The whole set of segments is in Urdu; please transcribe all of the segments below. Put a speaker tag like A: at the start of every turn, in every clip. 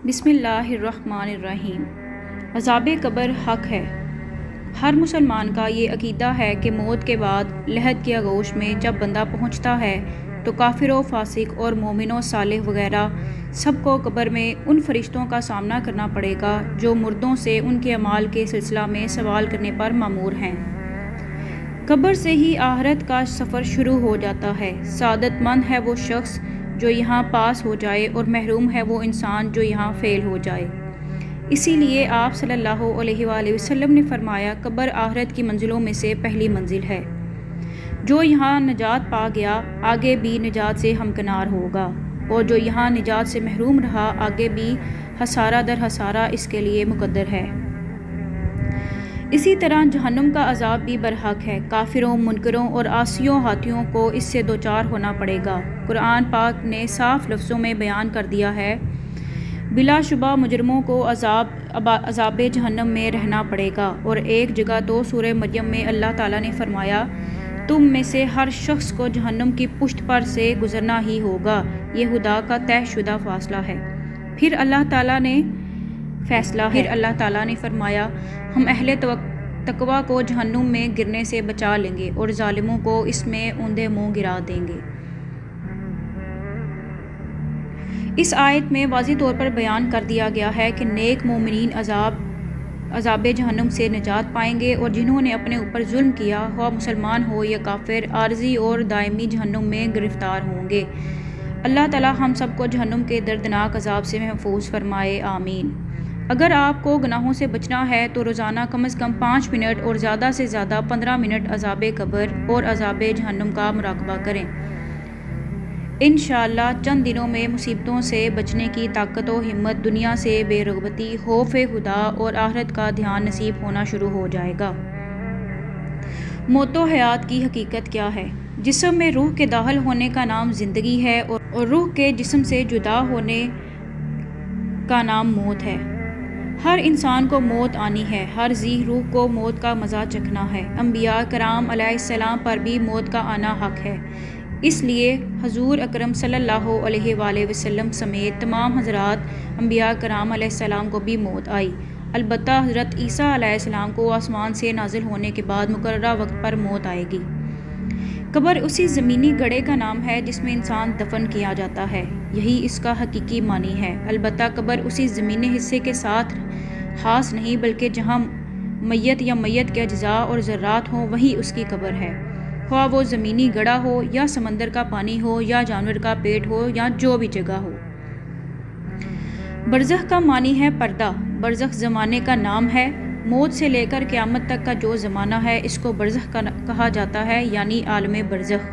A: بسم اللہ الرحمن الرحیم۔ عذاب قبر حق ہے۔ ہر مسلمان کا یہ عقیدہ ہے کہ موت کے بعد لحد کی آغوش میں جب بندہ پہنچتا ہے تو کافر و فاسق اور مومن و صالح وغیرہ سب کو قبر میں ان فرشتوں کا سامنا کرنا پڑے گا جو مردوں سے ان کے اعمال کے سلسلہ میں سوال کرنے پر مامور ہیں۔ قبر سے ہی آخرت کا سفر شروع ہو جاتا ہے۔ سعادت مند ہے وہ شخص جو یہاں پاس ہو جائے اور محروم ہے وہ انسان جو یہاں فیل ہو جائے۔ اسی لیے آپ صلی اللہ علیہ وآلہ وسلم نے فرمایا، قبر آخرت کی منزلوں میں سے پہلی منزل ہے۔ جو یہاں نجات پا گیا آگے بھی نجات سے ہمکنار ہوگا، اور جو یہاں نجات سے محروم رہا آگے بھی خسارہ در خسارہ اس کے لیے مقدر ہے۔ اسی طرح جہنم کا عذاب بھی برحق ہے۔ کافروں، منکروں اور عاصیوں ہاتھیوں کو اس سے دوچار ہونا پڑے گا۔ قرآن پاک نے صاف لفظوں میں بیان کر دیا ہے، بلا شبہ مجرموں کو عذاب جہنم میں رہنا پڑے گا۔ اور ایک جگہ تو سورہ مریم میں اللہ تعالیٰ نے فرمایا، تم میں سے ہر شخص کو جہنم کی پشت پر سے گزرنا ہی ہوگا، یہ خدا کا طے شدہ فیصلہ ہے۔ پھر اللہ تعالیٰ نے فرمایا، ہم اہل تقویٰ کو جہنم میں گرنے سے بچا لیں گے اور ظالموں کو اس میں اوندے منہ گرا دیں گے۔ اس آیت میں واضح طور پر بیان کر دیا گیا ہے کہ نیک مومنین عذاب جہنم سے نجات پائیں گے، اور جنہوں نے اپنے اوپر ظلم کیا، خواہ مسلمان ہو یا کافر، عارضی اور دائمی جہنم میں گرفتار ہوں گے۔ اللہ تعالیٰ ہم سب کو جہنم کے دردناک عذاب سے محفوظ فرمائے، آمین۔ اگر آپ کو گناہوں سے بچنا ہے تو روزانہ کم از کم 5 منٹ اور زیادہ سے زیادہ 15 منٹ عذاب قبر اور عذاب جہنم کا مراقبہ کریں۔ انشاءاللہ چند دنوں میں مصیبتوں سے بچنے کی طاقت و ہمت، دنیا سے بے رغبتی، خوف خدا اور آخرت کا دھیان نصیب ہونا شروع ہو جائے گا۔ موت و حیات کی حقیقت کیا ہے؟ جسم میں روح کے داخل ہونے کا نام زندگی ہے، اور روح کے جسم سے جدا ہونے کا نام موت ہے۔ ہر انسان کو موت آنی ہے، ہر ذی روح کو موت کا مزہ چکھنا ہے۔ انبیاء کرام علیہ السلام پر بھی موت کا آنا حق ہے۔ اس لیے حضور اکرم صلی اللہ علیہ وآلہ وسلم سمیت تمام حضرات انبیاء کرام علیہ السلام کو بھی موت آئی۔ البتہ حضرت عیسیٰ علیہ السلام کو آسمان سے نازل ہونے کے بعد مقررہ وقت پر موت آئے گی۔ قبر اسی زمینی گڑھے کا نام ہے جس میں انسان دفن کیا جاتا ہے، یہی اس کا حقیقی معنی ہے۔ البتہ قبر اسی زمینی حصے کے ساتھ خاص نہیں، بلکہ جہاں میت یا میت کے اجزاء اور ذرات ہوں وہیں اس کی قبر ہے، خواہ وہ زمینی گڑھا ہو یا سمندر کا پانی ہو یا جانور کا پیٹ ہو یا جو بھی جگہ ہو۔ برزخ کا معنی ہے پردہ۔ برزخ زمانے کا نام ہے۔ موت سے لے کر قیامت تک کا جو زمانہ ہے اس کو برزخ کہا جاتا ہے، یعنی عالم برزخ۔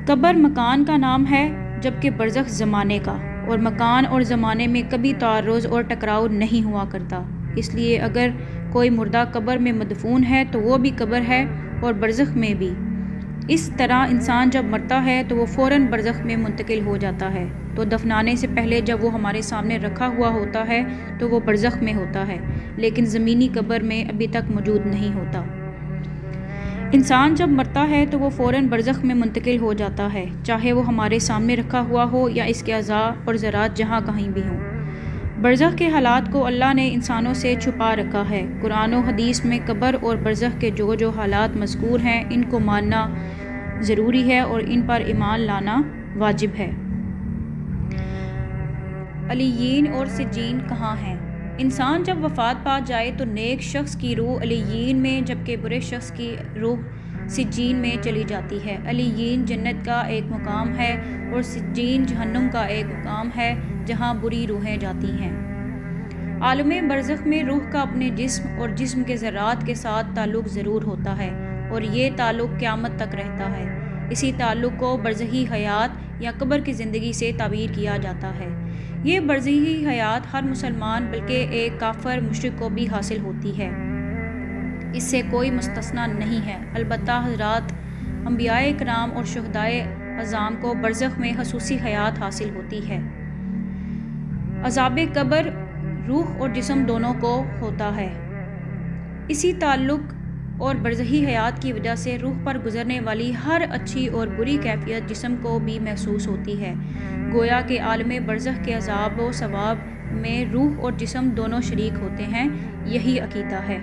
A: قبر مکان کا نام ہے، جبکہ برزخ زمانے کا، اور مکان اور زمانے میں کبھی تعارض اور ٹکراؤ نہیں ہوا کرتا۔ اس لیے اگر کوئی مردہ قبر میں مدفون ہے تو وہ بھی قبر ہے اور برزخ میں بھی۔ اس طرح انسان جب مرتا ہے تو وہ فوراً برزخ میں منتقل ہو جاتا ہے، تو دفنانے سے پہلے جب وہ ہمارے سامنے رکھا ہوا ہوتا ہے تو وہ برزخ میں ہوتا ہے، لیکن زمینی قبر میں ابھی تک موجود نہیں ہوتا۔ انسان جب مرتا ہے تو وہ فوراً برزخ میں منتقل ہو جاتا ہے، چاہے وہ ہمارے سامنے رکھا ہوا ہو یا اس کے اعضاء اور ذرات جہاں کہیں بھی ہوں۔ برزخ کے حالات کو اللہ نے انسانوں سے چھپا رکھا ہے۔ قرآن و حدیث میں قبر اور برزخ کے جو حالات مذکور ہیں ان کو ماننا ضروری ہے اور ان پر ایمان لانا واجب ہے۔ علیین اور سجین کہاں ہیں؟ انسان جب وفات پا جائے تو نیک شخص کی روح علیین میں، جبکہ برے شخص کی روح سجین میں چلی جاتی ہے۔ علیین جنت کا ایک مقام ہے اور سجین جہنم کا ایک مقام ہے جہاں بری روحیں جاتی ہیں۔ عالم برزخ میں روح کا اپنے جسم اور جسم کے ذرات کے ساتھ تعلق ضرور ہوتا ہے، اور یہ تعلق قیامت تک رہتا ہے۔ اسی تعلق کو برزخی حیات یا قبر کی زندگی سے تعبیر کیا جاتا ہے۔ یہ برزخی حیات ہر مسلمان بلکہ ایک کافر مشرک کو بھی حاصل ہوتی ہے، اس سے کوئی مستثنی نہیں ہے۔ البتہ حضرات انبیاء کرام اور شہدائے اعظام کو برزخ میں خصوصی حیات حاصل ہوتی ہے۔ عذاب قبر روح اور جسم دونوں کو ہوتا ہے۔ اسی تعلق اور برزخی حیات کی وجہ سے روح پر گزرنے والی ہر اچھی اور بری کیفیت جسم کو بھی محسوس ہوتی ہے۔ گویا کہ عالم برزخ کے عذاب و ثواب میں روح اور جسم دونوں شریک ہوتے ہیں۔ یہی عقیدہ ہے۔